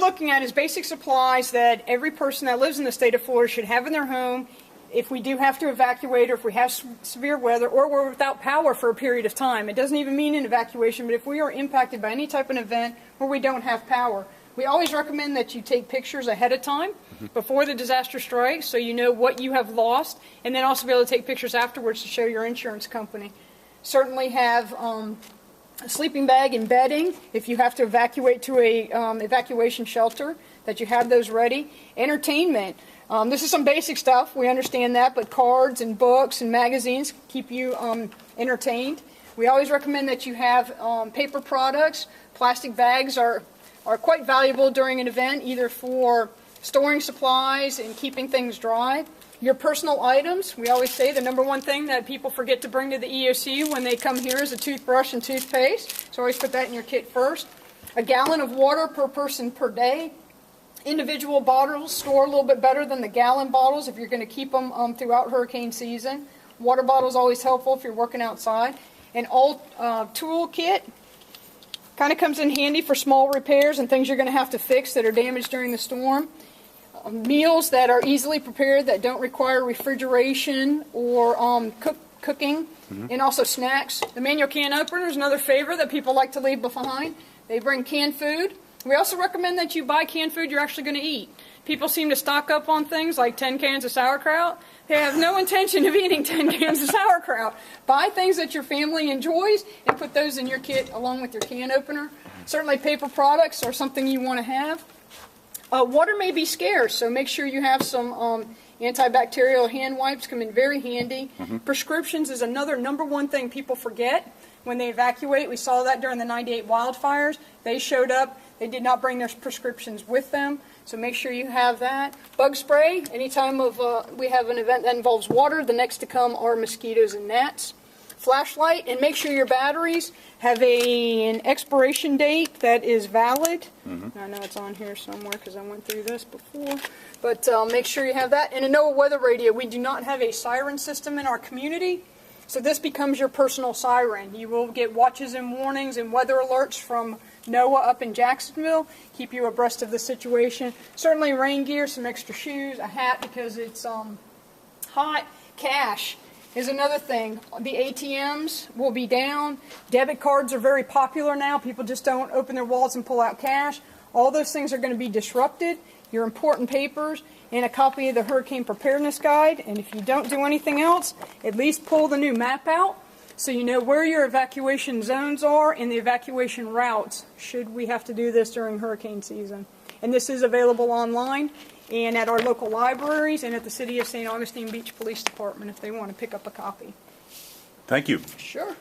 looking at is basic supplies that every person that lives in the state of Florida should have in their home if we do have to evacuate, or if we have severe weather, or we're without power for a period of time. It doesn't even mean an evacuation, but if we are impacted by any type of event where we don't have power, we always recommend that you take pictures ahead of time before the disaster strikes, so you know what you have lost, and then also be able to take pictures afterwards to show your insurance company. Certainly have a sleeping bag and bedding if you have to evacuate to a evacuation shelter, that you have those ready. Entertainment. This is some basic stuff, we understand that, but cards and books and magazines keep you entertained. We always recommend that you have paper products. Plastic bags are quite valuable during an event, either for storing supplies and keeping things dry. Your personal items, we always say the number one thing that people forget to bring to the EOC when they come here is a toothbrush and toothpaste, so always put that in your kit first. A gallon of water per person per day. Individual bottles store a little bit better than the gallon bottles if you're going to keep them throughout hurricane season. Water bottles always helpful if you're working outside. An old tool kit kind of comes in handy for small repairs and things you're going to have to fix that are damaged during the storm. Meals that are easily prepared that don't require refrigeration or cooking, and also snacks. The manual can opener is another favorite that people like to leave behind. They bring canned food. We also recommend that you buy canned food you're actually going to eat. People seem to stock up on things like 10 cans of sauerkraut. They have no intention of eating 10 cans of sauerkraut. Buy things that your family enjoys and put those in your kit along with your can opener. Certainly paper products are something you want to have. Water may be scarce, so make sure you have some antibacterial hand wipes. Come in very handy. Prescriptions is another number one thing people forget when they evacuate. We saw that during the 98 wildfires. They showed up. They did not bring their prescriptions with them, so make sure you have that. Bug spray, anytime we have an event that involves water, the next to come are mosquitoes and gnats. Flashlight, and make sure your batteries have an expiration date that is valid. I know it's on here somewhere because I went through this before, but make sure you have that. And a NOAA weather radio. We do not have a siren system in our community, so this becomes your personal siren. You will get watches and warnings and weather alerts from NOAA up in Jacksonville, keep you abreast of the situation. Certainly rain gear, some extra shoes, a hat because it's hot. Cash is another thing. The ATMs will be down. Debit cards are very popular now. People just don't open their wallets and pull out cash. All those things are going to be disrupted. Your important papers and a copy of the Hurricane Preparedness Guide. And if you don't do anything else, at least pull the new map out so you know where your evacuation zones are and the evacuation routes should we have to do this during hurricane season. And this is available online and at our local libraries and at the City of St. Augustine Beach Police Department if they want to pick up a copy. Thank you. Sure.